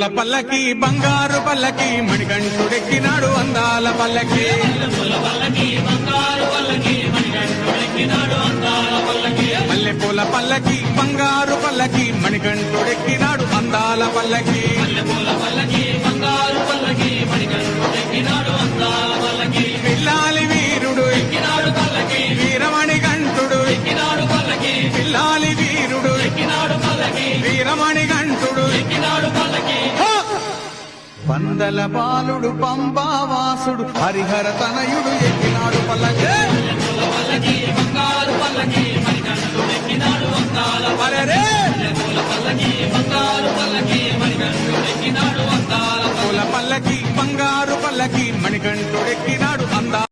మల్లెపూల పల్లకి బంగారు పల్లకి మణికంఠుడెక్కినాడు అందాల పల్లకి మల్లెపూల పల్లకి బంగారు పల్లకి మణికంఠుడెక్కినాడు అందాల పల్లకి పిల్లాలి వీరుడు వీరమణి గంటుడు పిల్లాలి వీరుడు వీరమణి గంటుడు పందల బాలుడు పంబావాసుడు హరిహర తనయుడు ఎక్కినాడు పల్లకి పూల పల్లకి బంగారు పల్లకి మణికంఠుడెక్కినాడు అందా